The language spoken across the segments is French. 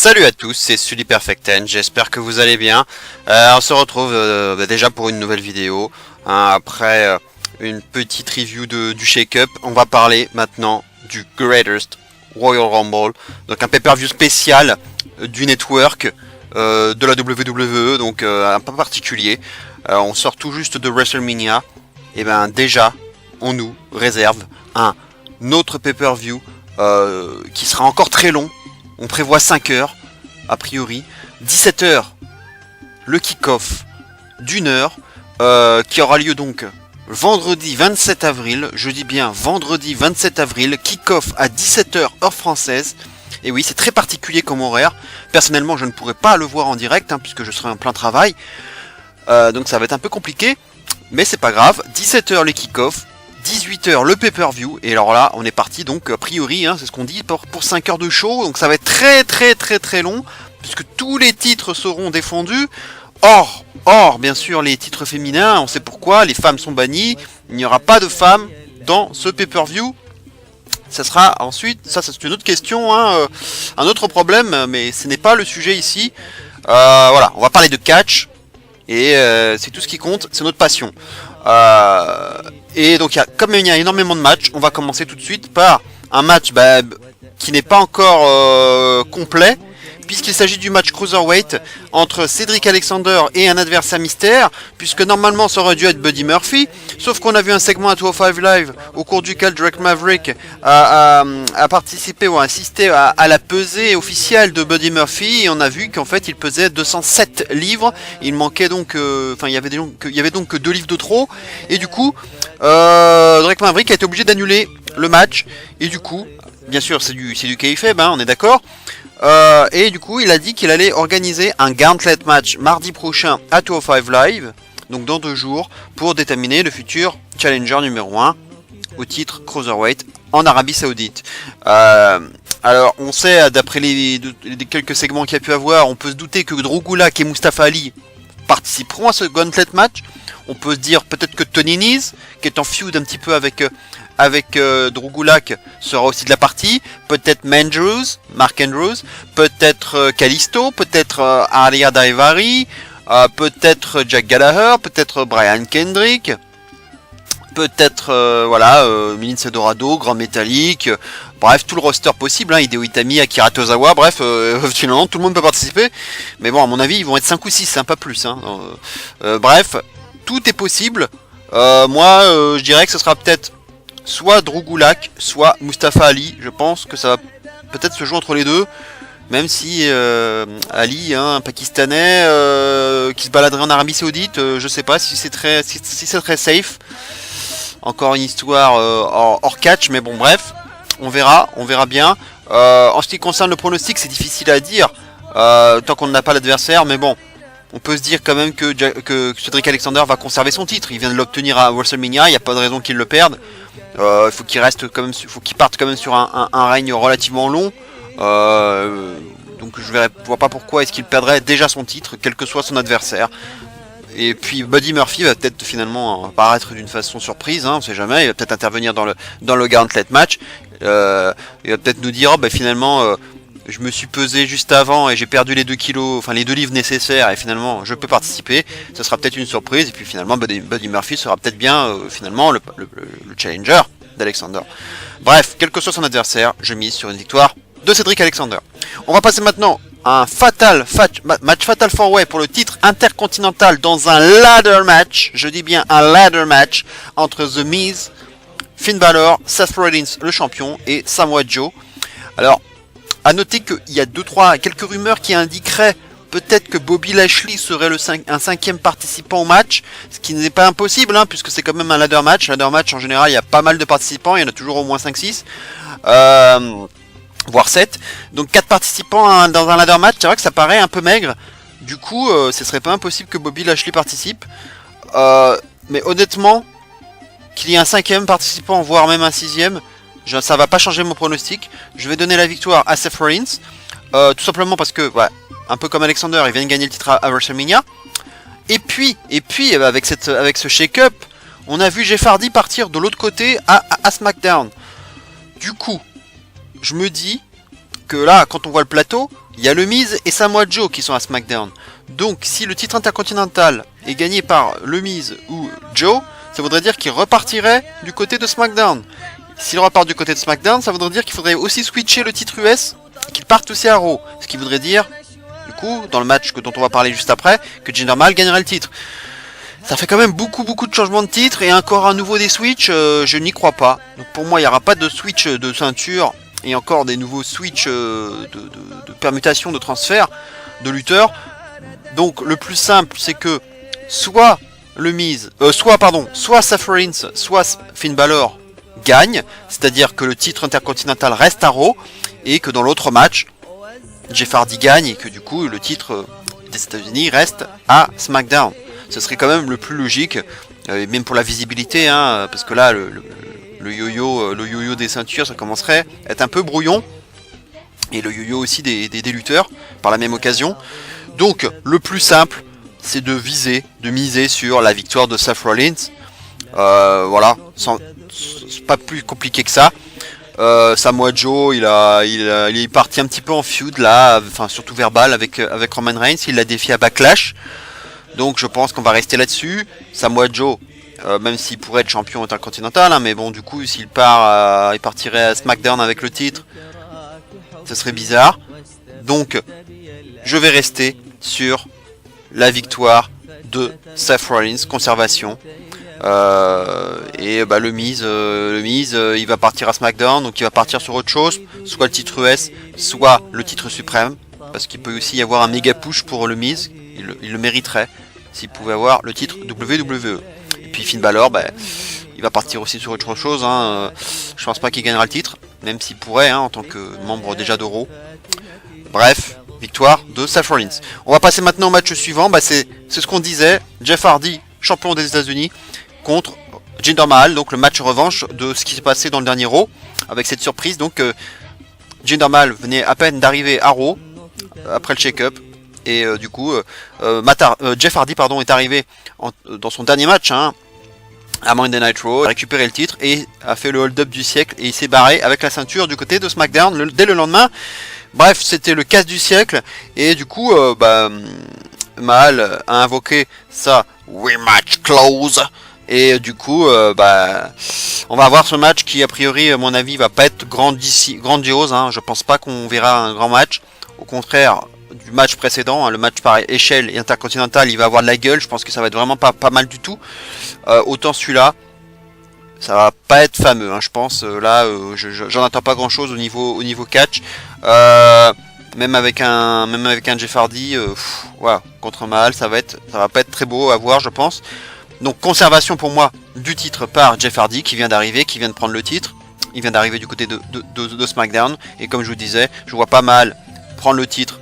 Salut à tous, c'est Sully Perfect Ten, j'espère que vous allez bien. On se retrouve déjà pour une nouvelle vidéo. Après une petite review du Shake-Up, on va parler maintenant du Greatest Royal Rumble. Donc un pay-per-view spécial du network de la WWE, donc un peu particulier. On sort tout juste de WrestleMania. Et ben déjà, on nous réserve un autre pay-per-view qui sera encore très long. On prévoit 5 heures, a priori. 17 heures, le kick-off d'une heure, qui aura lieu donc vendredi 27 avril. Je dis bien vendredi 27 avril, kick-off à 17 heures, heure française. Et oui, c'est très particulier comme horaire. Personnellement, je ne pourrai pas le voir en direct, puisque je serai en plein travail. Donc ça va être un peu compliqué. Mais c'est pas grave. 17 heures, les kick-off. 18h le pay-per-view, et alors là on est parti donc a priori, c'est ce qu'on dit pour 5 heures de show, donc ça va être très long, puisque tous les titres seront défendus, or bien sûr les titres féminins, on sait pourquoi, les femmes sont bannies, il n'y aura pas de femmes dans ce pay-per-view. Ça sera ensuite, ça c'est une autre question, un autre problème, mais ce n'est pas le sujet ici. Voilà, on va parler de catch, et c'est tout ce qui compte, c'est notre passion. Et donc comme il y a énormément de matchs, on va commencer tout de suite par un match qui n'est pas encore complet, puisqu'il s'agit du match Cruiserweight entre Cedric Alexander et un adversaire mystère, puisque normalement ça aurait dû être Buddy Murphy, sauf qu'on a vu un segment à 205 Live au cours duquel Drake Maverick a participé ou a assisté à la pesée officielle de Buddy Murphy, et on a vu qu'en fait il pesait 207 livres, il manquait donc, il y avait donc que 2 livres de trop, et du coup Drake Maverick a été obligé d'annuler le match, et du coup, bien sûr c'est du kayfabe, on est d'accord. Et du coup il a dit qu'il allait organiser un gauntlet match mardi prochain à 205 Live, donc dans 2 jours, pour déterminer le futur challenger numéro 1 au titre Cruiserweight en Arabie Saoudite. Alors on sait, d'après les quelques segments qu'il y a pu avoir, on peut se douter que Drew Gulak et Mustafa Ali participeront à ce gauntlet match. On peut se dire peut-être que Tony Nese, qui est en feud un petit peu avec Drew Gulak, sera aussi de la partie. Peut-être Mark Andrews, peut-être Kalisto, peut-être Aria Daivari, peut-être Jack Gallagher, peut-être Brian Kendrick, peut-être Lince Dorado, Grand Métallique, bref, tout le roster possible, Hideo Itami, Akira Tozawa, bref, finalement tout le monde peut participer, mais bon, à mon avis ils vont être 5 ou 6, pas plus, bref, tout est possible. Moi je dirais que ce sera peut-être soit Drew Gulak, soit Mustafa Ali. Je pense que ça va peut-être se jouer entre les deux, même si Ali, un Pakistanais qui se baladerait en Arabie Saoudite, je sais pas si c'est très safe. Encore une histoire hors catch, mais bon bref, on verra bien. En ce qui concerne le pronostic, c'est difficile à dire tant qu'on n'a pas l'adversaire, mais bon, on peut se dire quand même que Cedric Alexander va conserver son titre. Il vient de l'obtenir à WrestleMania, il n'y a pas de raison qu'il le perde. Il faut qu'il parte quand même sur un règne relativement long. Donc je vois pas pourquoi est-ce qu'il perdrait déjà son titre, quel que soit son adversaire. Et puis Buddy Murphy va peut-être finalement apparaître d'une façon surprise, on sait jamais. Il va peut-être intervenir dans le gauntlet match. Il va peut-être nous dire finalement je me suis pesé juste avant et j'ai perdu les 2 kilos, les 2 livres nécessaires, et finalement je peux participer. Ce sera peut-être une surprise, et puis finalement Buddy Murphy sera peut-être bien finalement le challenger d'Alexander. Bref, quel que soit son adversaire, je mise sur une victoire de Cedric Alexander. On va passer maintenant à un match Fatal 4-Way pour le titre intercontinental dans un ladder match, je dis bien un ladder match, entre The Miz, Finn Balor, Seth Rollins le champion, et Samoa Joe. Alors, à noter qu'il y a quelques rumeurs qui indiqueraient peut-être que Bobby Lashley serait un 5e participant au match, ce qui n'est pas impossible, puisque c'est quand même un ladder match. Ladder match, en général, il y a pas mal de participants, il y en a toujours au moins 5-6, voire 7. Donc 4 participants dans un ladder match, c'est vrai que ça paraît un peu maigre. Du coup, ce serait pas impossible que Bobby Lashley participe. Mais honnêtement, qu'il y ait un 5e participant, voire même un 6e, ça va pas changer mon pronostic. Je vais donner la victoire à Seth Rollins, tout simplement parce que, un peu comme Alexander, il vient de gagner le titre à WrestleMania. Et puis avec ce shake-up, on a vu Jeff Hardy partir de l'autre côté à SmackDown. Du coup, je me dis, que là, quand on voit le plateau, il y a le Miz et Samoa Joe qui sont à SmackDown. Donc si le titre intercontinental est gagné par le Miz ou Joe, ça voudrait dire qu'il repartirait du côté de SmackDown. S'il repart du côté de SmackDown, ça voudrait dire qu'il faudrait aussi switcher le titre US, qu'il parte aussi à Raw. Ce qui voudrait dire, du coup, dans le match dont on va parler juste après, que Jinder Mahal gagnerait le titre. Ça fait quand même beaucoup de changements de titre et encore à nouveau des switches, je n'y crois pas. Donc pour moi, il n'y aura pas de switch de ceinture et encore des nouveaux switches de permutation, de transfert, de lutteurs. Donc le plus simple, c'est que soit le Miz, soit Seth Rollins, soit Finn Balor gagne, c'est-à-dire que le titre intercontinental reste à Raw et que dans l'autre match, Jeff Hardy gagne et que du coup le titre des États-Unis reste à SmackDown. Ce serait quand même le plus logique, même pour la visibilité, hein, parce que là le yo-yo des ceintures, ça commencerait à être un peu brouillon, et le yo-yo aussi des lutteurs par la même occasion. Donc le plus simple, c'est de miser sur la victoire de Seth Rollins. Voilà, c'est pas plus compliqué que ça. Samoa Joe, il est parti un petit peu en feud là, enfin surtout verbal avec Roman Reigns. Il l'a défié à Backlash. Donc je pense qu'on va rester là-dessus. Samoa Joe, même s'il pourrait être champion intercontinental, hein, mais bon, du coup, s'il part, il partirait à SmackDown avec le titre, ce serait bizarre. Donc, je vais rester sur la victoire de Seth Rollins, conservation. Et bah, le Miz, il va partir à SmackDown, donc il va partir sur autre chose, soit le titre US, soit le titre suprême, parce qu'il peut aussi y avoir un méga push pour le Miz. Il le mériterait s'il pouvait avoir le titre WWE. Et puis Finn Balor, bah, il va partir aussi sur autre chose. Hein. Je pense pas qu'il gagnera le titre, même s'il pourrait, hein, en tant que membre déjà d'Euro. Bref, victoire de Seth Rollins. On va passer maintenant au match suivant. Bah, c'est ce qu'on disait. Jeff Hardy, champion des États-Unis, contre Jinder Mahal. Donc le match revanche de ce qui s'est passé dans le dernier Raw, avec cette surprise. Donc Jinder Mahal venait à peine d'arriver à Raw après le shake-up. Et du coup, Jeff Hardy est arrivé dans son dernier match, hein, à Monday Night Raw, a récupéré le titre et a fait le hold-up du siècle et il s'est barré avec la ceinture du côté de SmackDown dès le lendemain. Bref, c'était le casse du siècle et du coup, Mahal a invoqué sa rematch clause et du coup, on va avoir ce match qui a priori, à mon avis, va pas être grandiose. Hein. Je pense pas qu'on verra un grand match. Au contraire du match précédent, hein, le match par échelle et intercontinental, il va avoir de la gueule. Je pense que ça va être vraiment pas mal du tout. Autant celui-là, ça va pas être fameux. Hein, je pense j'en attends pas grand-chose au niveau catch. Même avec un Jeff Hardy, voilà, contre Mahal, ça va pas être très beau à voir, je pense. Donc conservation pour moi du titre par Jeff Hardy qui vient d'arriver, qui vient de prendre le titre. Il vient d'arriver du côté de SmackDown et comme je vous disais, je vois pas mal prendre le titre.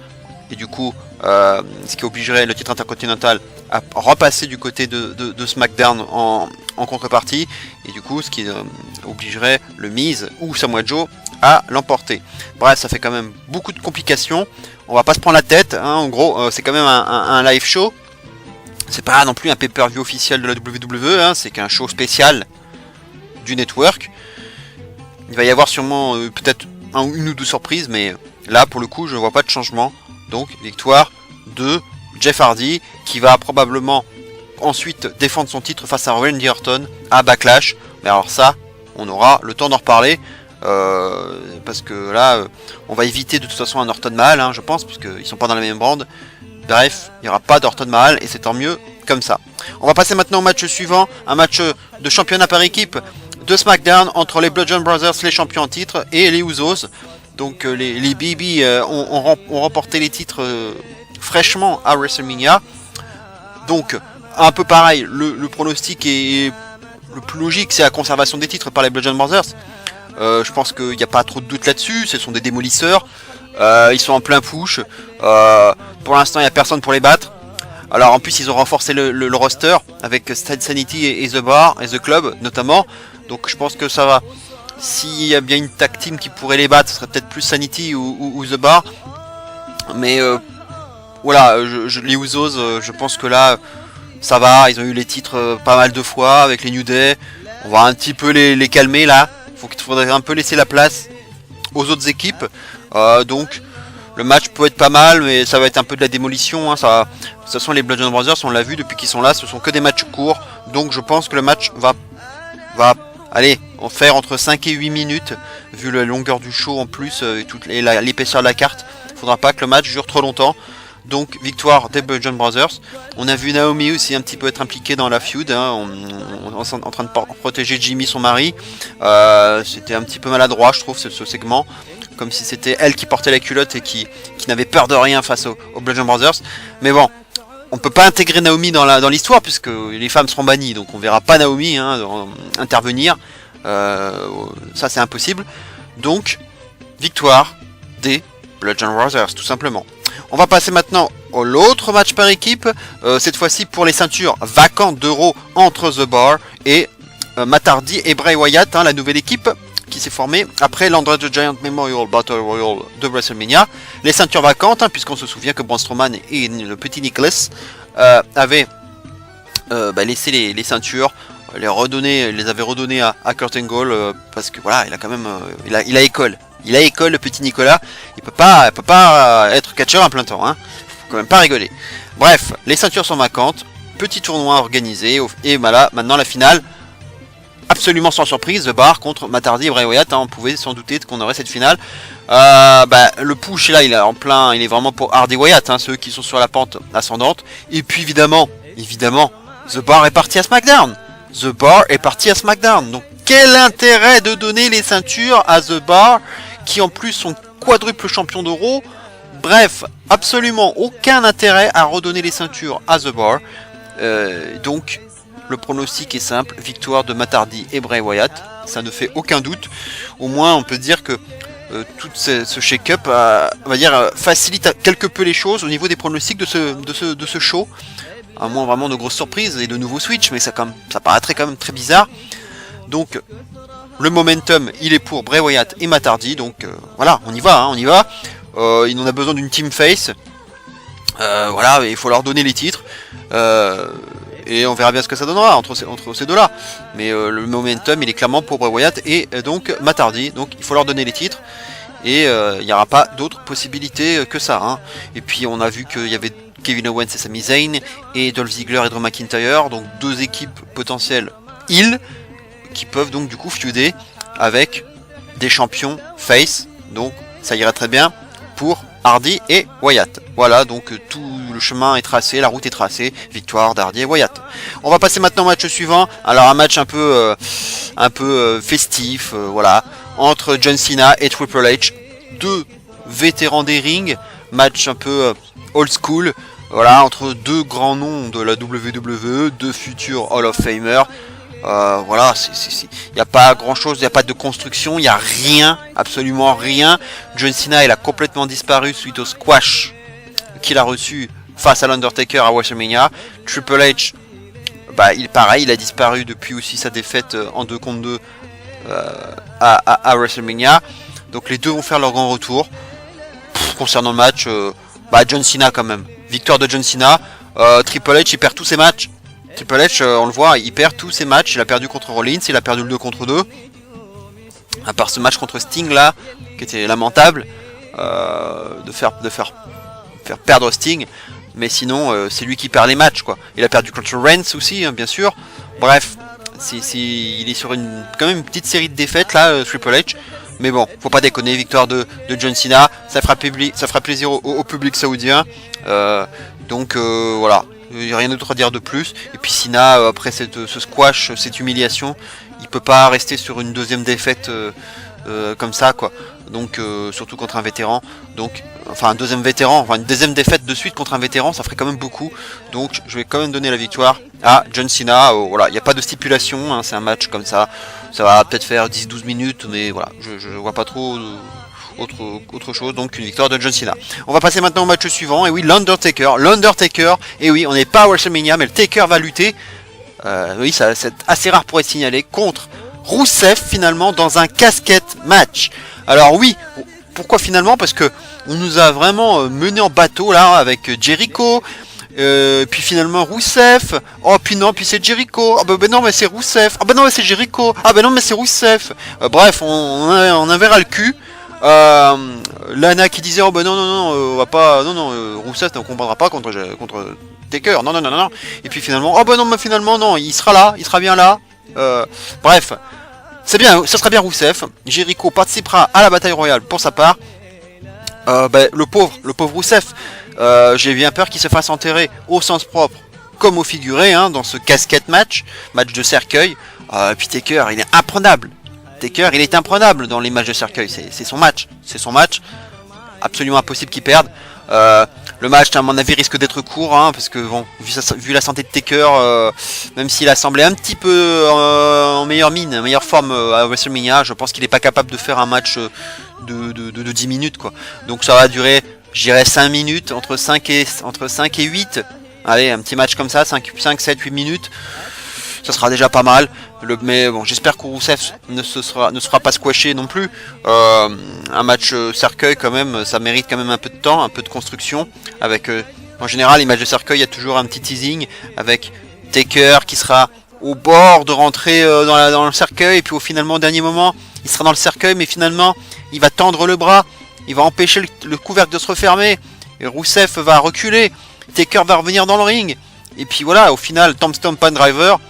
Et du coup, ce qui obligerait le titre intercontinental à repasser du côté de SmackDown en contrepartie. Et du coup, ce qui obligerait le Miz ou Samoa Joe à l'emporter. Bref, ça fait quand même beaucoup de complications. On va pas se prendre la tête. Hein. En gros, c'est quand même un live show. C'est pas non plus un pay-per-view officiel de la WWE. Hein. C'est qu'un show spécial du network. Il va y avoir sûrement peut-être une ou deux surprises. Mais là, pour le coup, je vois pas de changement. Donc victoire de Jeff Hardy qui va probablement ensuite défendre son titre face à Randy Orton à Backlash. Mais alors ça, on aura le temps d'en reparler parce que là, on va éviter de toute façon un Orton Mahal, hein, je pense, puisqu'ils sont pas dans la même brand. Bref, il n'y aura pas d'Orton Mahal et c'est tant mieux comme ça. On va passer maintenant au match suivant, un match de championnat par équipe de SmackDown entre les Bludgeon Brothers, les champions en titre, et les Usos. Donc les BB ont remporté les titres fraîchement à WrestleMania. Donc un peu pareil, le pronostic est le plus logique, c'est la conservation des titres par les Bludgeon Brothers. Je pense qu'il n'y a pas trop de doute là-dessus, ce sont des démolisseurs. Ils sont en plein push. Pour l'instant, il n'y a personne pour les battre. Alors en plus, ils ont renforcé le roster avec Sanity et The Bar et The Club notamment. Donc je pense que ça va. S'il y a bien une tag team qui pourrait les battre, ce serait peut-être plus Sanity ou The Bar. Mais voilà, les Usos, je pense que là, ça va. Ils ont eu les titres pas mal de fois avec les New Day. On va un petit peu les calmer là. Faudrait un peu laisser la place aux autres équipes. Donc le match peut être pas mal, mais ça va être un peu de la démolition. Hein, ça, de toute façon, les Bludgeon Brothers, on l'a vu depuis qu'ils sont là, ce sont que des matchs courts. Donc je pense que le match va allez, on faire entre 5 et 8 minutes, vu la longueur du show en plus, et l'épaisseur de la carte. Il faudra pas que le match dure trop longtemps. Donc victoire des Bludgeon Brothers. On a vu Naomi aussi un petit peu être impliquée dans la feud, hein, en train de protéger Jimmy, son mari. C'était un petit peu maladroit, je trouve, ce segment. Comme si c'était elle qui portait la culotte et qui n'avait peur de rien face aux Bludgeon Brothers. Mais bon, on peut pas intégrer Naomi dans l'histoire puisque les femmes seront bannies. Donc on verra pas Naomi intervenir. Ça c'est impossible. Donc, victoire des Bludgeon Brothers, tout simplement. On va passer maintenant à l'autre match par équipe. Cette fois-ci pour les ceintures vacantes d'Euro entre The Bar et Matt Hardy et Bray Wyatt, hein, la nouvelle équipe qui s'est formée après l'Andre the Giant Memorial Battle Royal de WrestleMania. Les ceintures vacantes, hein, puisqu'on se souvient que Braun Strowman et le petit Nicholas avaient laissé les ceintures, les avaient redonnées à Kurt Angle, parce que voilà, il a quand même, il a école. Il a école, le petit Nicolas. Il peut pas être catcheur à plein temps. Hein. Faut quand même pas rigoler. Bref, les ceintures sont vacantes. Petit tournoi organisé. Et voilà, maintenant la finale. Absolument sans surprise, The Bar contre Matt Hardy et Bray Wyatt. Hein, on pouvait s'en douter qu'on aurait cette finale. Le push là, il est vraiment pour Hardy Wyatt, hein, ceux qui sont sur la pente ascendante. Et puis évidemment, The Bar est parti à SmackDown. The Bar est parti à SmackDown. Donc quel intérêt de donner les ceintures à The Bar, qui en plus sont quadruple champions d'Euro. Bref, absolument aucun intérêt à redonner les ceintures à The Bar. Donc le pronostic est simple, victoire de Matt Hardy et Bray Wyatt, ça ne fait aucun doute. Au moins on peut dire que tout ce shake-up facilite quelque peu les choses au niveau des pronostics de ce show. À moins vraiment de grosses surprises et de nouveaux switch, mais ça paraîtrait quand même très bizarre. Donc le momentum il est pour Bray Wyatt et Matt Hardy, donc voilà, on y va. Il en a besoin d'une team face. Voilà, il faut leur donner les titres. Et on verra bien ce que ça donnera entre ces deux-là. Mais le momentum, il est clairement pour Bray Wyatt et donc Matt Hardy. Donc il faut leur donner les titres. Et il n'y aura pas d'autres possibilités que ça. Hein. Et puis on a vu qu'il y avait Kevin Owens et Sami Zayn, et Dolph Ziggler et Drew McIntyre. Donc deux équipes potentielles heel, qui peuvent donc du coup feuder avec des champions face. Donc ça irait très bien pour Hardy et Wyatt. Voilà, donc tout le chemin est tracé, la route est tracée, victoire d'Hardy et Wyatt. On va passer maintenant au match suivant. Alors un match un peu festif, voilà, entre John Cena et Triple H, deux vétérans des rings, match un peu old school, voilà, entre deux grands noms de la WWE, deux futurs Hall of Famer. Voilà, il n'y a pas grand chose, il n'y a pas de construction, il n'y a rien, absolument rien. John Cena il a complètement disparu suite au squash qu'il a reçu face à l'Undertaker à WrestleMania. Triple H, il a disparu depuis aussi sa défaite en 2 contre 2 à WrestleMania. Donc les deux vont faire leur grand retour. Concernant le match, John Cena quand même, victoire de John Cena. Triple H il perd tous ses matchs. Triple H, on le voit, il perd tous ses matchs. Il a perdu contre Rollins, il a perdu le 2 contre 2. À part ce match contre Sting là, qui était lamentable, de faire perdre Sting. Mais sinon, c'est lui qui perd les matchs, quoi. Il a perdu contre Reigns aussi, hein, bien sûr. Bref, il est sur quand même une petite série de défaites là, Triple H. Mais bon, faut pas déconner, victoire de John Cena. Ça fera plaisir au public saoudien. Donc voilà. Il n'y a rien d'autre à dire de plus. Et puis Cena, après ce squash, cette humiliation, il peut pas rester sur une deuxième défaite comme ça, quoi. Donc surtout contre un vétéran. Donc une deuxième défaite de suite contre un vétéran, ça ferait quand même beaucoup. Donc je vais quand même donner la victoire à John Cena. Voilà, il n'y a pas de stipulation, hein, c'est un match comme ça. Ça va peut-être faire 10-12 minutes, mais voilà, je vois pas trop autre chose, donc une victoire de John Cena. On va passer maintenant au match suivant, et oui, l'Undertaker, et oui, on n'est pas à WrestleMania, mais le Taker va lutter, oui, ça c'est assez rare pour être signalé, contre Rusev, finalement, dans un casquette match. Alors oui, pourquoi finalement? Parce que on nous a vraiment mené en bateau, là, avec Jericho, puis finalement Rusev, oh puis non, puis c'est Jericho, ah ben non mais c'est Rusev, ah ben non mais c'est Jericho, ah ben non mais c'est Rusev, bref, on avait ras le cul. Lana qui disait oh bah non non non on va pas non non Rousseff ne comprendra pas contre Taker, non non non non, et puis finalement oh bah non mais finalement non, il sera là, il sera bien là. Bref, c'est bien, ça sera bien Rousseff. Jericho participera à la bataille royale pour sa part. Le pauvre Rousseff, j'ai bien peur qu'il se fasse enterrer au sens propre comme au figuré, hein, dans ce casquette match de cercueil. Et puis Taker, il est imprenable. Taker, il est imprenable dans les matchs de cercueil. C'est son match. Absolument impossible qu'il perde. Le match, à mon avis, risque d'être court, hein, parce que bon, vu la santé de Taker, même s'il a semblé un petit peu en meilleure mine, en meilleure forme à WrestleMania, je pense qu'il n'est pas capable de faire un match de 10 minutes, quoi. Donc ça va durer, je dirais 5 minutes, entre 5 et 8. Allez, un petit match comme ça, 5, 7, 8 minutes. Ça sera déjà pas mal. Mais bon, j'espère que Rousseff ne sera pas squashé non plus. Un match cercueil quand même, ça mérite quand même un peu de temps, un peu de construction. Avec, en général, les matchs de cercueil, il y a toujours un petit teasing avec Taker qui sera au bord de rentrer dans le cercueil, et puis finalement au dernier moment, il sera dans le cercueil, mais finalement, il va tendre le bras, il va empêcher le couvercle de se refermer, et Rousseff va reculer, Taker va revenir dans le ring, et puis voilà, au final, Tombstone Pine Driver.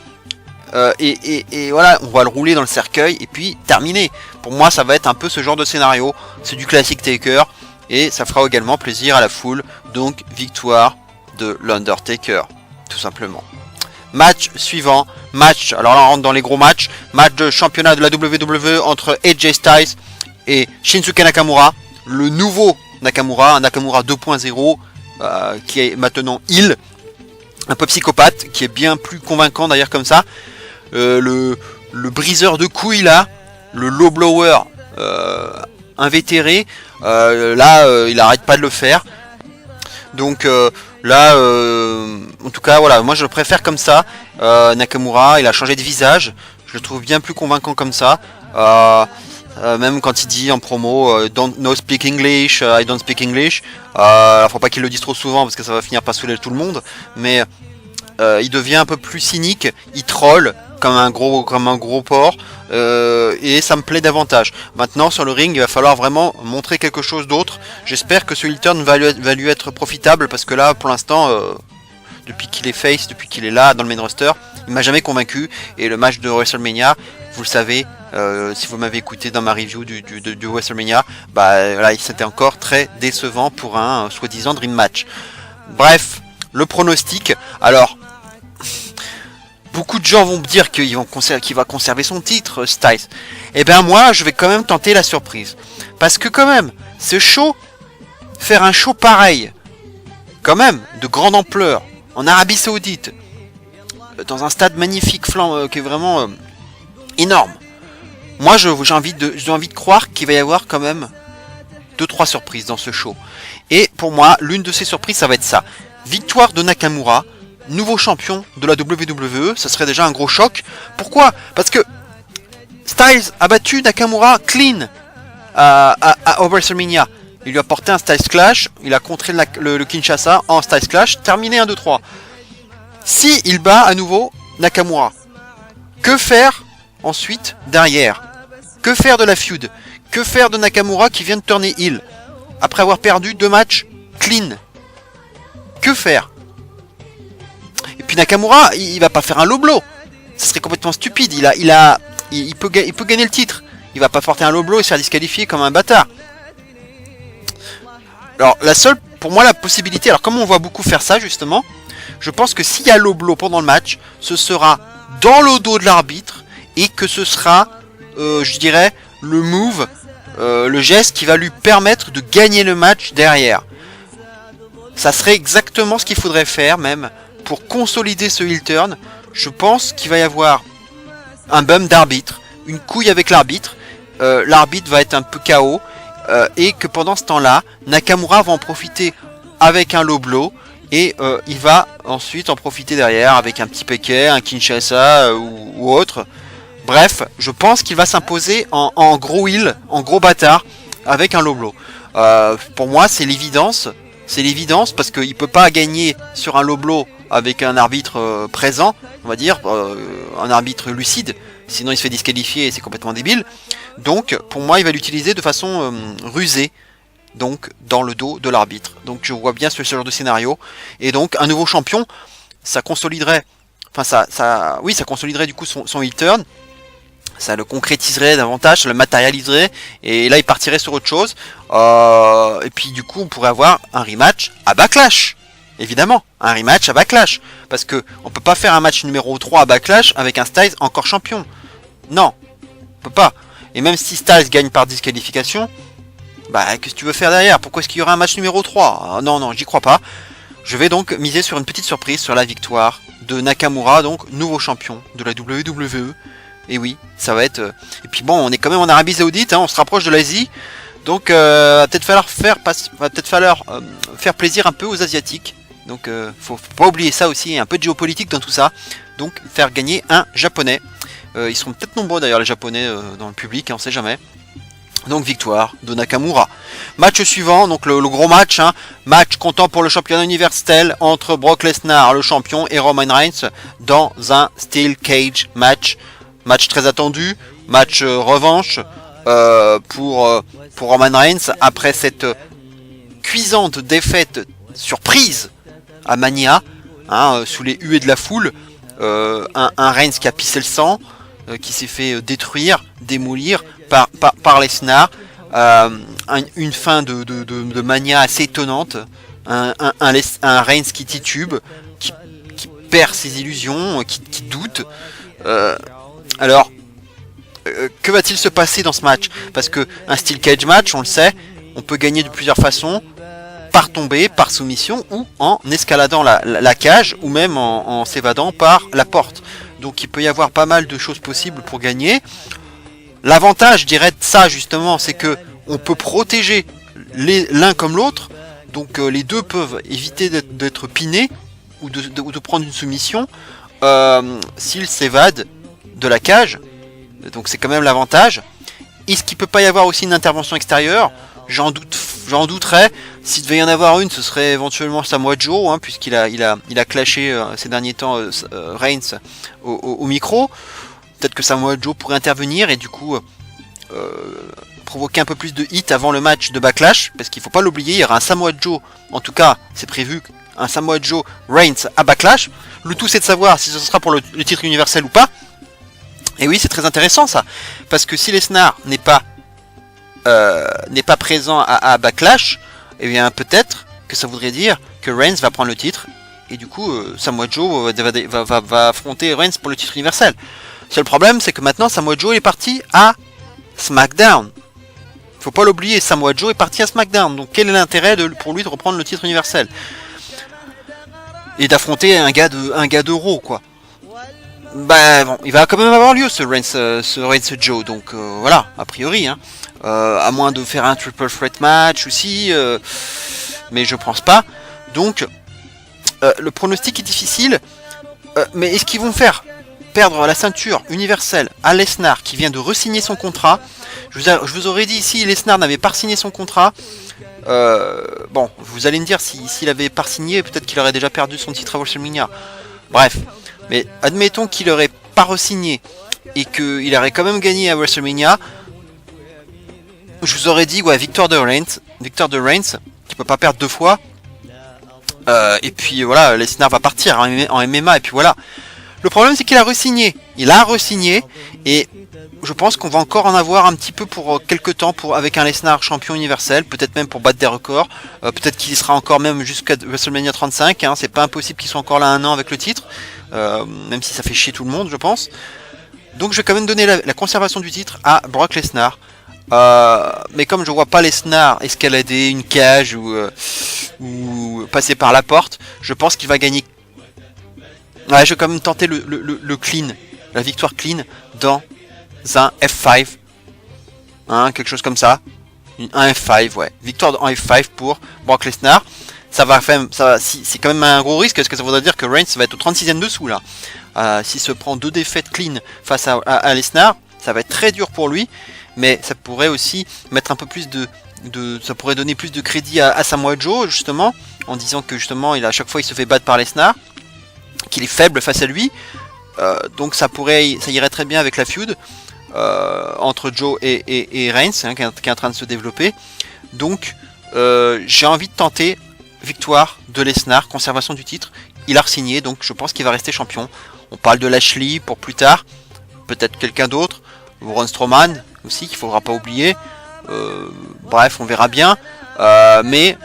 Et voilà, on va le rouler dans le cercueil et puis terminer. Pour moi, ça va être un peu ce genre de scénario. C'est du classique Taker et ça fera également plaisir à la foule. Donc, victoire de l'Undertaker, tout simplement. Match suivant. Alors là, on rentre dans les gros matchs. Match de championnat de la WWE entre AJ Styles et Shinsuke Nakamura. Le nouveau Nakamura, un Nakamura 2.0 qui est maintenant heel. Un peu psychopathe, qui est bien plus convaincant d'ailleurs comme ça. Le briseur de couilles là, le low blower invétéré, il arrête pas de le faire. Donc en tout cas voilà, moi je le préfère comme ça. Nakamura, il a changé de visage, je le trouve bien plus convaincant comme ça. Même quand il dit en promo don't no speak English, I don't speak English. Faut pas qu'il le dise trop souvent parce que ça va finir par saouler tout le monde. Mais il devient un peu plus cynique, il troll comme un gros porc, et ça me plaît davantage. Maintenant sur le ring, il va falloir vraiment montrer quelque chose d'autre. J'espère que ce heel turn va lui être profitable, parce que là pour l'instant, depuis qu'il est face, depuis qu'il est là dans le main roster, il m'a jamais convaincu. Et le match de WrestleMania, vous le savez, si vous m'avez écouté dans ma review du WrestleMania, là c'était encore très décevant pour un soi-disant dream match. Bref, le pronostic. Alors, beaucoup de gens vont me dire qu'il va conserver son titre, Styles. Et ben moi, je vais quand même tenter la surprise. Parce que quand même, c'est chaud, faire un show pareil, quand même, de grande ampleur, en Arabie Saoudite, dans un stade magnifique, qui est vraiment énorme. Moi, j'ai envie de croire qu'il va y avoir quand même 2-3 surprises dans ce show. Et pour moi, l'une de ces surprises, ça va être ça. Victoire de Nakamura, nouveau champion de la WWE, ça serait déjà un gros choc. Pourquoi ? Parce que Styles a battu Nakamura clean à WrestleMania. Il lui a porté un Styles Clash, il a contré le Kinshasa en Styles Clash, terminé 1-2-3. Si il bat à nouveau Nakamura, que faire ensuite derrière ? Que faire de la feud ? Que faire de Nakamura qui vient de turner heel après avoir perdu 2 matchs clean ? Que faire ? Et puis Nakamura, il va pas faire un low blow. Ça serait complètement stupide. Il peut gagner le titre. Il va pas porter un low blow et se faire disqualifier comme un bâtard. Alors la seule, pour moi, la possibilité, alors comme on voit beaucoup faire ça justement, je pense que s'il y a low blow pendant le match, ce sera dans le dos de l'arbitre et que ce sera, je dirais, le move, le geste qui va lui permettre de gagner le match derrière. Ça serait exactement ce qu'il faudrait faire même pour consolider ce heel turn. Je pense qu'il va y avoir un bum d'arbitre, une couille avec l'arbitre. L'arbitre va être un peu KO et que pendant ce temps-là, Nakamura va en profiter avec un low blow et il va ensuite en profiter derrière avec un petit péquet, un Kinshasa ou autre. Bref, je pense qu'il va s'imposer en gros heel, en gros bâtard avec un low blow. Pour moi, c'est l'évidence. C'est l'évidence parce qu'il ne peut pas gagner sur un low blow avec un arbitre présent, on va dire, un arbitre lucide, sinon il se fait disqualifier et c'est complètement débile. Donc pour moi il va l'utiliser de façon rusée, donc dans le dos de l'arbitre. Donc je vois bien ce genre de scénario. Et donc un nouveau champion, ça consoliderait, enfin ça consoliderait du coup son heel turn. Ça le concrétiserait davantage, ça le matérialiserait, et là il partirait sur autre chose. Et puis du coup on pourrait avoir un rematch à Backlash. Évidemment, un rematch à Backlash. Parce que on peut pas faire un match numéro 3 à Backlash avec un Styles encore champion. Non, on peut pas. Et même si Styles gagne par disqualification, bah qu'est-ce que tu veux faire derrière? Pourquoi est-ce qu'il y aura un match numéro 3? Non, j'y crois pas. Je vais donc miser sur une petite surprise, sur la victoire de Nakamura, donc nouveau champion de la WWE. Et oui, ça va être... Et puis bon, on est quand même en Arabie Saoudite, hein, on se rapproche de l'Asie. Donc va peut-être falloir faire plaisir un peu aux Asiatiques. Donc faut pas oublier ça aussi, un peu de géopolitique dans tout ça. Donc faire gagner un Japonais. Ils seront peut-être nombreux d'ailleurs les Japonais dans le public, hein, on sait jamais. Donc victoire de Nakamura. Match suivant, donc le gros match, hein, match comptant pour le championnat universel entre Brock Lesnar, le champion, et Roman Reigns dans un Steel Cage match. Match très attendu, match revanche pour Roman Reigns après cette cuisante défaite surprise à Mania, hein, sous les huées de la foule. Un Reigns qui a pissé le sang, qui s'est fait détruire, démolir par Lesnar. Une fin de Mania assez étonnante. Un Reigns qui titube, qui perd ses illusions, qui doute. Alors, que va-t-il se passer dans ce match? Parce que un Steel Cage match, on le sait, on peut gagner de plusieurs façons. Par tomber, par soumission, ou en escaladant la cage, ou même en s'évadant par la porte. Donc il peut y avoir pas mal de choses possibles pour gagner. L'avantage, je dirais, de ça justement, c'est que on peut protéger l'un comme l'autre. Donc les deux peuvent éviter d'être pinés ou de prendre une soumission s'ils s'évadent de la cage. Donc c'est quand même l'avantage. Est-ce qu'il peut pas y avoir aussi une intervention extérieure? J'en douterais. S'il devait y en avoir une, ce serait éventuellement Samoa Joe, hein, puisqu'il a clashé ces derniers temps Reigns au micro. Peut-être que Samoa Joe pourrait intervenir et du coup provoquer un peu plus de hit avant le match de Backlash, parce qu'il faut pas l'oublier, il y aura un Samoa Joe, en tout cas c'est prévu, un Samoa Joe Reigns à Backlash. Le tout c'est de savoir si ce sera pour le titre universel ou pas. Et oui, c'est très intéressant ça, parce que si Lesnar n'est pas présent à Backlash, et bien peut-être que ça voudrait dire que Reigns va prendre le titre, et du coup Samoa Joe va affronter Reigns pour le titre universel. Seul problème, c'est que maintenant Samoa Joe est parti à SmackDown. Faut pas l'oublier, Samoa Joe est parti à SmackDown, donc quel est l'intérêt pour lui de reprendre le titre universel et d'affronter un gars de Raw, quoi. Bah bon, il va quand même avoir lieu ce Reigns Joe, donc voilà, a priori, hein. À moins de faire un triple threat match aussi, mais je pense pas. Donc le pronostic est difficile, mais est-ce qu'ils vont faire perdre la ceinture universelle à Lesnar qui vient de re-signer son contrat? Je vous aurais dit, si Lesnar n'avait pas signé son contrat, bon, vous allez me dire, s'il avait pas signé, peut-être qu'il aurait déjà perdu son titre à WrestleMania. Bref, mais admettons qu'il aurait pas re-signé et qu'il aurait quand même gagné à WrestleMania. Je vous aurais dit, ouais, victoire de Reigns, qui peut pas perdre deux fois. Et puis voilà, Lesnar va partir en MMA, et puis voilà. Le problème, c'est qu'il a re-signé. Il a re-signé, et je pense qu'on va encore en avoir un petit peu pour quelques temps avec un Lesnar champion universel, peut-être même pour battre des records. Peut-être qu'il sera encore même jusqu'à WrestleMania 35. Hein, c'est pas impossible qu'il soit encore là un an avec le titre, même si ça fait chier tout le monde, je pense. Donc je vais quand même donner la conservation du titre à Brock Lesnar. Mais comme je vois pas Lesnar escalader une cage ou passer par la porte, je pense qu'il va gagner. Ouais, je vais quand même tenter le clean, la victoire clean dans un F5, hein, quelque chose comme ça, un F5, ouais, victoire en F5 pour Brock Lesnar. Ça va c'est quand même un gros risque, parce que ça voudrait dire que Reigns va être au 36e dessous là. S'il se prend 2 défaites clean face à Lesnar, ça va être très dur pour lui. Mais ça pourrait aussi mettre un peu plus ça pourrait donner plus de crédit à Samoa Joe, justement, en disant que justement à chaque fois il se fait battre par Lesnar, qu'il est faible face à lui. Donc ça irait très bien avec la feud. entre Joe et Reigns, hein, qui est en train de se développer. Donc j'ai envie de tenter victoire de Lesnar, conservation du titre. Il a re-signé, donc je pense qu'il va rester champion. On parle de Lashley pour plus tard, peut-être quelqu'un d'autre, Braun Strowman aussi qu'il faudra pas oublier. Bref, on verra bien. Mais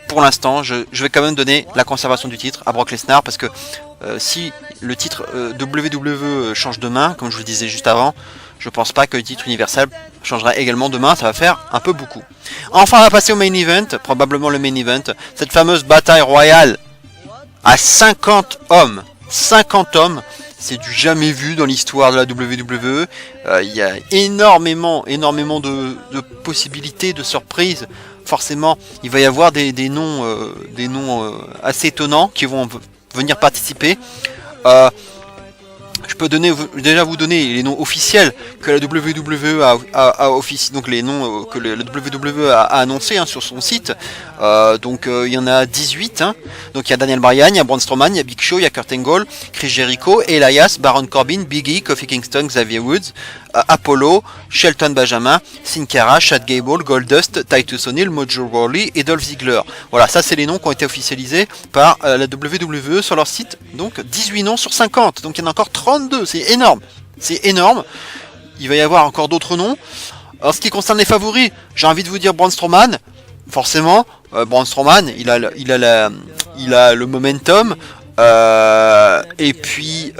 pour l'instant, je vais quand même donner la conservation du titre à Brock Lesnar, parce que si le titre WWE change demain, comme je vous le disais juste avant, je pense pas que le titre universel changera également demain, ça va faire un peu beaucoup. Enfin, on va passer au main event, probablement le main event, cette fameuse bataille royale à 50 hommes. 50 hommes, c'est du jamais vu dans l'histoire de la WWE. Il y a énormément de possibilités, de surprises. Forcément, il va y avoir des noms assez étonnants qui vont venir participer. Je peux déjà vous donner les noms officiels que la WWE donc les noms que la WWE a annoncé, hein, sur son site. Il y en a 18. Hein. Donc il y a Daniel Bryan, il y a Braun Strowman, il y a Big Show, il y a Kurt Angle, Chris Jericho, Elias, Baron Corbin, Big E, Kofi Kingston, Xavier Woods, Apollo, Shelton Benjamin, Sin Cara, Chad Gable, Goldust, Titus O'Neil, Mojo Rawley et Dolph Ziggler. Voilà, ça c'est les noms qui ont été officialisés par la WWE sur leur site. Donc 18 noms sur 50. Donc il y en a encore 32, c'est énorme. C'est énorme. Il va y avoir encore d'autres noms. En ce qui concerne les favoris, j'ai envie de vous dire Braun Strowman. Forcément, Braun Strowman, il a le momentum. Et puis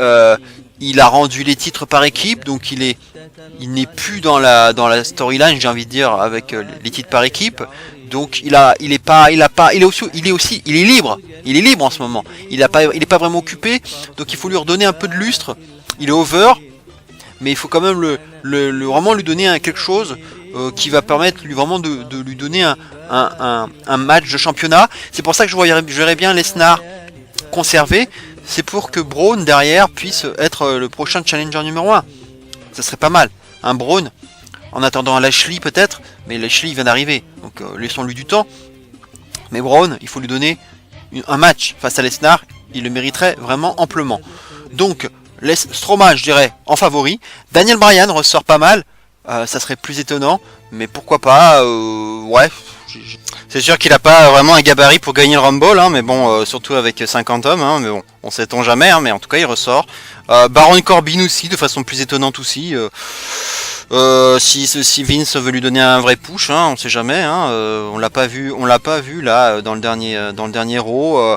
il a rendu les titres par équipe, donc il n'est plus dans la storyline, j'ai envie de dire, avec les titres par équipe. Donc il est libre. Il est libre en ce moment. Il est pas vraiment occupé, donc il faut lui redonner un peu de lustre. Il est over, mais il faut quand même vraiment lui donner quelque chose qui va permettre vraiment de lui donner un match de championnat. C'est pour ça que je verrais bien Lesnar conservé. C'est pour que Braun derrière puisse être le prochain challenger numéro 1. Ça serait pas mal. Un Braun, en attendant un Lashley peut-être, mais Lashley il vient d'arriver, donc laissons-lui du temps. Mais Braun, il faut lui donner un match face à Lesnar, il le mériterait vraiment amplement. Donc Strowman, je dirais, en favori. Daniel Bryan ressort pas mal, ça serait plus étonnant, mais pourquoi pas, ouais. C'est sûr qu'il a pas vraiment un gabarit pour gagner le Rumble, hein, mais bon, surtout avec 50 hommes, hein, mais bon, on sait-on jamais, hein, mais en tout cas il ressort. Baron Corbin aussi, de façon plus étonnante aussi. Si Vince veut lui donner un vrai push, hein, on sait jamais, hein, on l'a pas vu là dans le dernier Raw.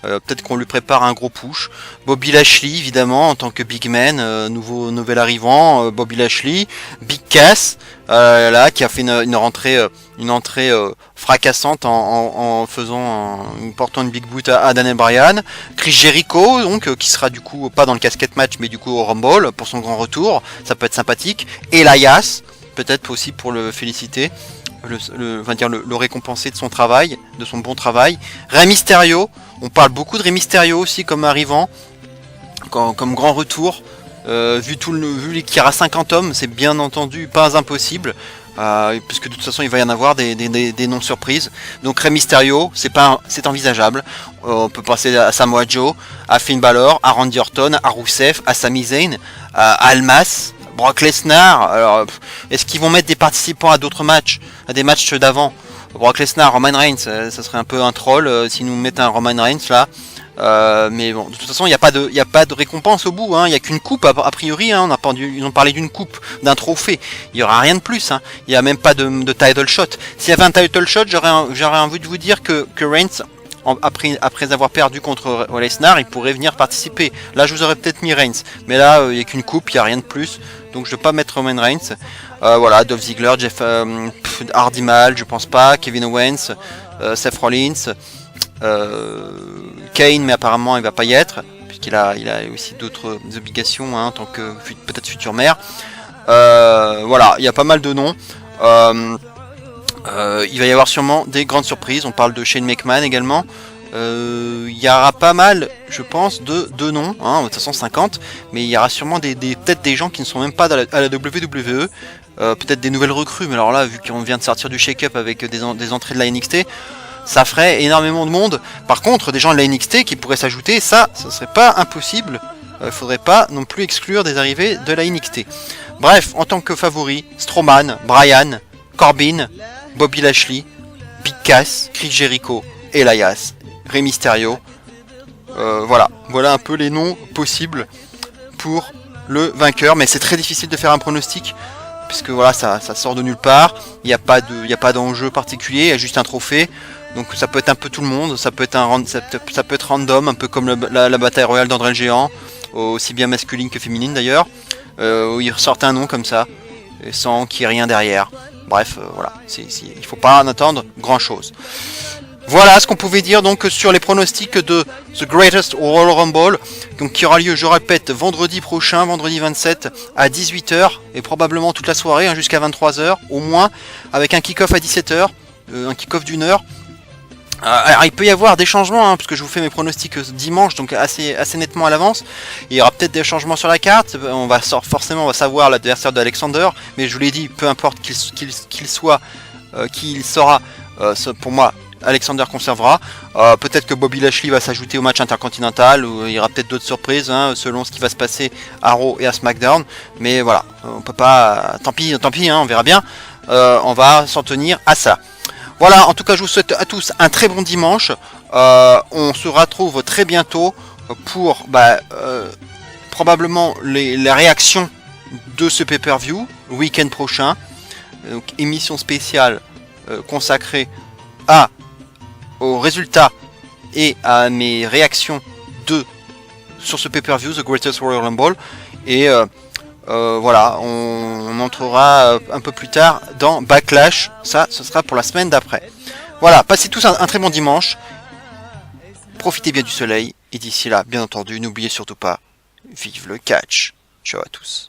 Peut-être qu'on lui prépare un gros push. Bobby Lashley évidemment en tant que big man, nouvel arrivant, Bobby Lashley, Big Cass là qui a fait une entrée fracassante en portant une big boot à Daniel Bryan. Chris Jericho donc qui sera du coup pas dans le casquette match mais du coup au Rumble pour son grand retour, ça peut être sympathique. Elias peut-être aussi pour le féliciter, le récompenser de son travail, de son bon travail. Rey Mysterio, on parle beaucoup de Rey Mysterio aussi comme arrivant, comme grand retour. Vu qu'il y aura 50 hommes, c'est bien entendu pas impossible, puisque de toute façon il va y en avoir des noms surprises. Donc Rey Mysterio, c'est envisageable. On peut passer à Samoa Joe, à Finn Balor, à Randy Orton, à Rusev, à Sami Zayn, à Almas, Brock Lesnar. Alors, est-ce qu'ils vont mettre des participants à d'autres matchs, à des matchs d'avant? Brock Lesnar, Roman Reigns, ça serait un peu un troll s'ils nous mettent un Roman Reigns là. Mais bon, de toute façon, il n'y a pas de récompense au bout. Il n'y a qu'une coupe a priori. Hein, ils ont parlé d'une coupe, d'un trophée. Il n'y aura rien de plus. Hein. Il n'y a même pas de title shot. S'il y avait un title shot, j'aurais envie de vous dire que Reigns, après avoir perdu contre Lesnar, il pourrait venir participer. Là, je vous aurais peut-être mis Reigns. Mais là, il n'y a qu'une coupe, il n'y a rien de plus. Donc, je ne vais pas mettre Roman Reigns. Voilà, Dolph Ziggler, Jeff Hardy Mal, je pense pas. Kevin Owens, Seth Rollins. Kane, mais apparemment il va pas y être puisqu'il a aussi d'autres obligations, hein, en tant que peut-être futur maire. Voilà, il y a pas mal de noms. Il va y avoir sûrement des grandes surprises. On parle de Shane McMahon également. Il y aura pas mal, je pense, de noms, hein, de toute façon 50, mais il y aura sûrement peut-être des gens qui ne sont même pas à la WWE. Peut-être des nouvelles recrues, mais alors là, vu qu'on vient de sortir du shake-up avec des entrées de la NXT, ça ferait énormément de monde. Par contre, des gens de la NXT qui pourraient s'ajouter, ça serait pas impossible. Faudrait pas non plus exclure des arrivées de la NXT. Bref, en tant que favori, Strowman, Bryan, Corbin, Bobby Lashley, Big Cass, Chris Jericho, Elias, Rey Mysterio. Voilà un peu les noms possibles pour le vainqueur, mais c'est très difficile de faire un pronostic puisque voilà, ça sort de nulle part. Il n'y a pas d'enjeu particulier, il y a juste un trophée. Donc ça peut être un peu tout le monde, ça peut être random, un peu comme la bataille royale d'André le Géant, aussi bien masculine que féminine d'ailleurs, où il ressortent un nom comme ça, sans qu'il y ait rien derrière. Bref, voilà, il faut pas en attendre grand chose. Voilà ce qu'on pouvait dire donc sur les pronostics de The Greatest Royal Rumble, donc qui aura lieu, je répète, vendredi prochain, vendredi 27 à 18h, et probablement toute la soirée, hein, jusqu'à 23h au moins, avec un kick-off à 17h, un kick-off d'1 heure. Alors il peut y avoir des changements, hein, parce que je vous fais mes pronostics dimanche, donc assez nettement à l'avance. Il y aura peut-être des changements sur la carte, forcément on va savoir l'adversaire d'Alexander, mais je vous l'ai dit, peu importe qu'il soit, qui il sera, pour moi, Alexander conservera. Peut-être que Bobby Lashley va s'ajouter au match intercontinental, ou il y aura peut-être d'autres surprises, hein, selon ce qui va se passer à Raw et à SmackDown, mais voilà, on peut pas, tant pis, hein, on verra bien, on va s'en tenir à ça. Voilà, en tout cas, je vous souhaite à tous un très bon dimanche. On se retrouve très bientôt pour probablement les réactions de ce pay-per-view le week-end prochain. Donc, émission spéciale consacrée aux résultats et à mes réactions sur ce pay-per-view, The Greatest Royal Rumble. Et voilà, on entrera un peu plus tard dans Backlash. Ça, ce sera pour la semaine d'après. Voilà, passez tous un très bon dimanche. Profitez bien du soleil. Et d'ici là, bien entendu, n'oubliez surtout pas, vive le catch. Ciao à tous.